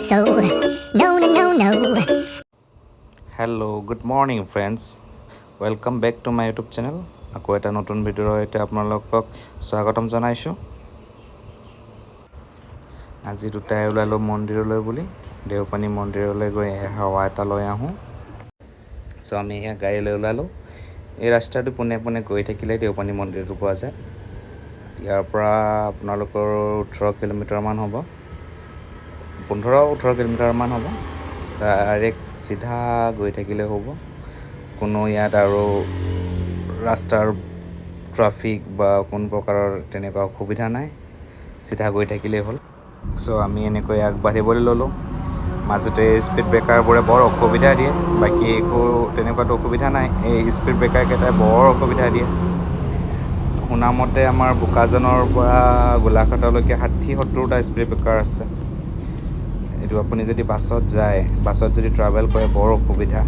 so. No, no, no, no. Hello' good morning friends, welcome back to my YouTube channel. আকৌ এটা নতুন ভিডিঅ'ৰ সৈতে আপোনালোকক স্বাগতম জনাইছোঁ। আজি দুটাই ওলালোঁ মন্দিৰলৈ বুলি, দেওপানী মন্দিৰলৈ গৈ হাৱা এটা লৈ আহোঁ। চ' আমি সেয়া গাড়ী লৈ ওলালোঁ। এই ৰাস্তাটো পোনে পোনে গৈ থাকিলে দেওপানী মন্দিৰটো পোৱা যায়। ইয়াৰ পৰা আপোনালোকৰ 18 কিলোমিটাৰমান হ'ব, 15-18 কিলোমিটাৰমান হ'ব। ডাইৰেক্ট চিধা গৈ থাকিলে হ'ব। কোনো ইয়াত আৰু ৰাস্তাৰ ট্ৰাফিক বা কোনো প্ৰকাৰৰ তেনেকুৱা অসুবিধা নাই, চিধা গৈ থাকিলেই হ'ল। চ' আমি এনেকৈ আগবাঢ়িবলৈ ল'লোঁ। মাজতে স্পীড ব্ৰেকাৰবোৰে বৰ অসুবিধা দিয়ে, বাকী একো তেনেকুৱাতো অসুবিধা নাই। এই স্পীড ব্ৰেকাৰকেইটাই বৰ অসুবিধা দিয়ে। শুনামতে আমাৰ বোকাজানৰ পৰা গোলাঘাটলৈকে 60-70টা স্পীড ব্ৰেকাৰ আছে। এইটো আপুনি যদি বাছত যায়, বাছত যদি ট্ৰাভেল কৰে বৰ অসুবিধা,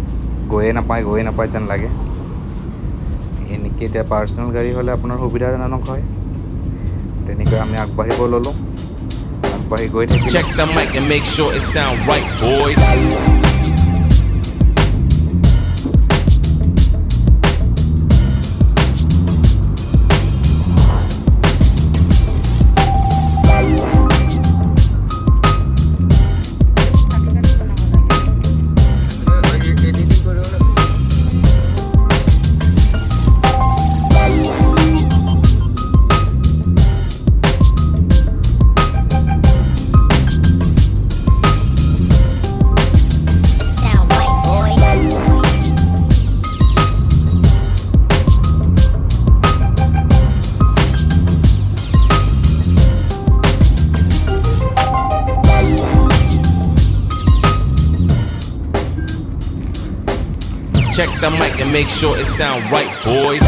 গৈয়ে নাপায় যেন লাগে। এনেকৈ এতিয়া পাৰ্চনেল গাড়ী হ'লে আপোনাৰ সুবিধাজনক হয়। তেনেকৈ আমি আগবাঢ়িব ল'লোঁ, আগবাঢ়ি গৈ থাকিলোঁ। Check the mic and make sure it sound right, boys. Sound right, boy. Check the mic and make sure it sound right, boys.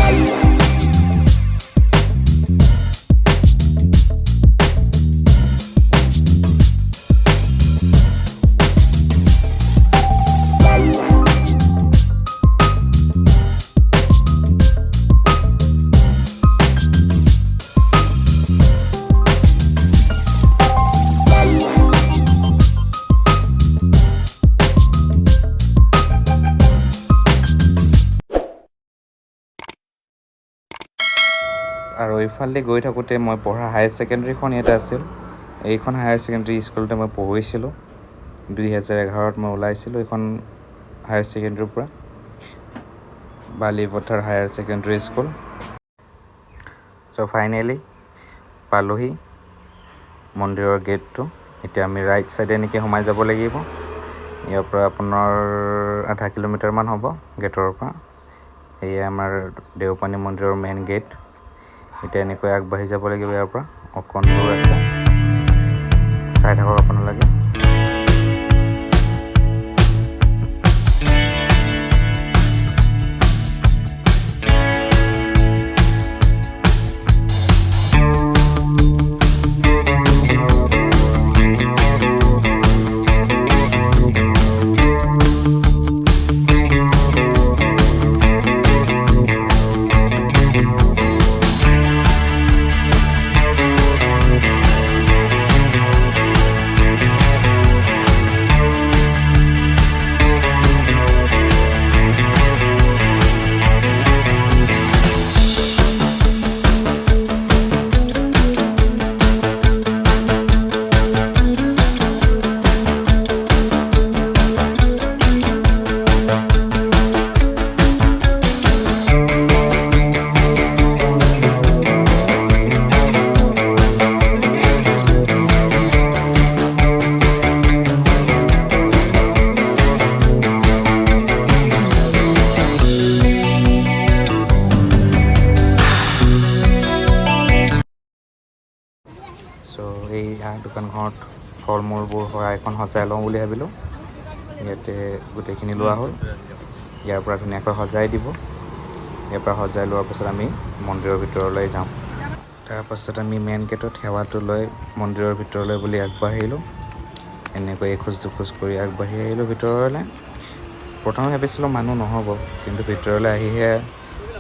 আৰু এইফালে গৈ থাকোঁতে মই পঢ়া হায়াৰ ছেকেণ্ডেৰীখন ইয়াতে আছিল। এইখন হায়াৰ ছেকেণ্ডেৰী স্কুলতে মই পঢ়িছিলোঁ। 2011ত মই ওলাইছিলোঁ এইখন হায়াৰ ছেকেণ্ডেৰীৰ পৰা, বালিপথাৰ হায়াৰ ছেকেণ্ডেৰী স্কুল। চ' ফাইনেলি পালোহি মন্দিৰৰ গেটটো। এতিয়া আমি ৰাইট ছাইডে এনেকৈ সোমাই যাব লাগিব। ইয়াৰ পৰা আপোনাৰ 0.5 কিলোমিটাৰমান হ'ব গেটৰ পৰা। এয়ে আমাৰ দেওপানী মন্দিৰৰ মেইন গেট। এতিয়া এনেকৈ আগবাঢ়ি যাব লাগিব। ইয়াৰ পৰা অকণ দূৰ আছে, চাই থাকক আপোনালোকে। চ' এই দোকানখনত ফল মূলবোৰ এখন সজাই লওঁ বুলি ভাবিলোঁ। ইয়াতে গোটেইখিনি লোৱা হ'ল। ইয়াৰ পৰা ধুনীয়াকৈ সজাই দিব। ইয়াৰ পৰা সজাই লোৱাৰ পাছত আমি মন্দিৰৰ ভিতৰলৈ যাম। তাৰপাছত আমি মেইন গেটত সেৱাটো লৈ মন্দিৰৰ ভিতৰলৈ বুলি আগবাঢ়িলোঁ। এনেকৈ এখোজ দুখোজ কৰি আগবাঢ়ি আহিলোঁ ভিতৰলৈ। প্ৰথমে ভাবিছিলোঁ মানুহ নহ'ব, কিন্তু ভিতৰলৈ আহিহে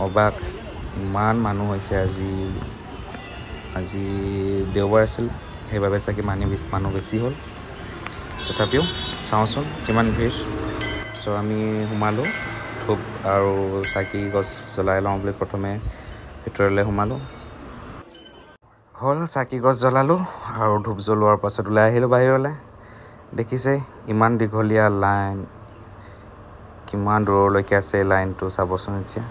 অবাক, ইমান মানুহ হৈছে। আজি দেওবাৰ আছিল, সেইবাবে চাগে মানুহ বেছি হ'ল। তথাপিও চাওঁচোন কিমান ভিৰ। চ' আমি সোমালোঁ, ধূপ আৰু চাকি গছ জ্বলাই লওঁ বুলি প্ৰথমে ভিতৰলৈ সোমালোঁ। হ'ল চাকি গছ জ্বলালোঁ আৰু ধূপ জ্বলোৱাৰ পাছত ওলাই আহিলোঁ বাহিৰলৈ। দেখিছে ইমান দীঘলীয়া লাইন, কিমান দূৰলৈকে আছে লাইনটো চাবচোন। এতিয়া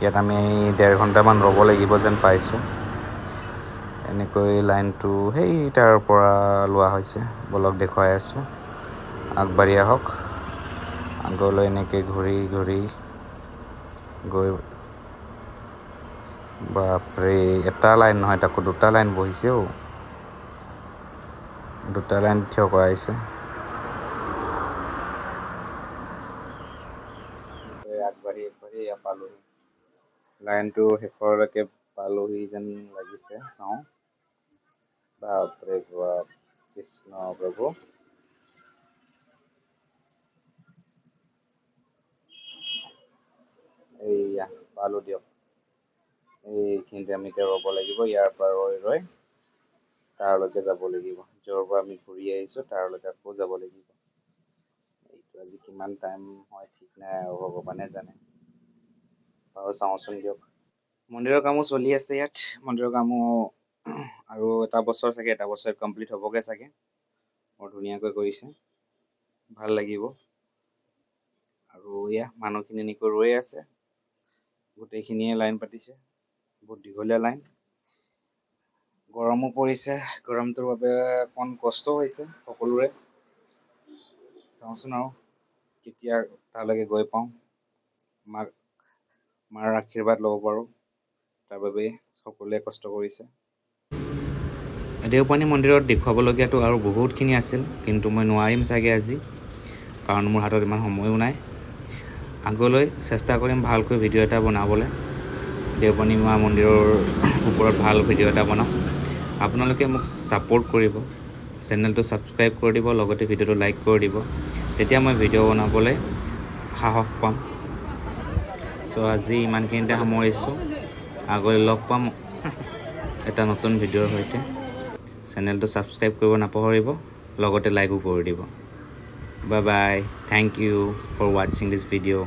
ইয়াত আমি 1.5 ঘণ্টামান ৰ'ব লাগিব যেন পাইছোঁ। এনেকৈ লাইনটো সেই তাৰ পৰা লোৱা হৈছে, বলক দেখুৱাই আছোঁ। আগবাঢ়ি আহক, আগলৈ এনেকৈ ঘূৰি ঘূৰি গৈ, বাপৰে এটা লাইন নহয় তাকো 2টা লাইন বহিছে। দুটা লাইন থিয় কৰাইছে। আগবাঢ়ি পালোহি, লাইনটো শেষৰলৈকে পালোহি যেন লাগিছে। চাওঁ, বাপৰে বাপ, কৃষ্ণ প্ৰভু। এইয়া পালোঁ দিয়ক। এইখিনিতে আমি এতিয়া ৰ'ব লাগিব, ইয়াৰ পৰা ৰৈ তাৰলৈকে যাব লাগিব। য'ৰ পৰা আমি ঘূৰি আহিছোঁ তাৰলৈকে আকৌ যাব লাগিব। এইটো আজি কিমান টাইম হয় ঠিক নাই আৰু ভগৱানে জানে। বাৰু চাওঁচোন দিয়ক। মন্দিৰৰ কামো চলি আছে ইয়াত। মন্দিৰৰ কামো আৰু এটা বছৰত কমপ্লিট হ'বগৈ চাগে। বৰ ধুনীয়াকৈ কৰিছে, ভাল লাগিব। আৰু এয়া মানুহখিনি এনেকৈ ৰৈ আছে, গোটেইখিনিয়ে লাইন পাতিছে। বহুত দীঘলীয়া লাইন। গৰমো পৰিছে, গৰমটোৰ বাবে অকণ কষ্ট হৈছে সকলোৰে। চাওঁচোন আৰু কেতিয়া তালৈকে গৈ পাওঁ, মাৰ আশীৰ্বাদ ল'ব পাৰোঁ, তাৰ বাবে সকলোৱে কষ্ট কৰিছে। দেওপানী মন্দিৰত দেখুৱাবলগীয়াটো আৰু বহুতখিনি আছিল, কিন্তু মই নোৱাৰিম চাগে আজি, কাৰণ মোৰ হাতত ইমান সময়ো নাই। আগলৈ চেষ্টা কৰিম ভালকৈ ভিডিঅ' এটা বনাবলৈ, দেওপানী মা মন্দিৰৰ ওপৰত ভাল ভিডিঅ' এটা বনাম। আপোনালোকে মোক ছাপোৰ্ট কৰিব, চেনেলটো ছাবস্ক্ৰাইব কৰি দিব, লগতে ভিডিঅ'টো লাইক কৰি দিব, তেতিয়া মই ভিডিঅ' বনাবলৈ সাহস পাম। চ' আজি ইমানখিনিতে সামৰিছোঁ, আগলৈ লগ পাম এটা নতুন ভিডিঅ'ৰ সৈতে। চেনেলটো ছাবস্ক্ৰাইব কৰিব নাপাহৰিব, লগতে লাইকো কৰি দিব। Bye bye, thank you for ৱাচিং দিছ ভিডিঅ'।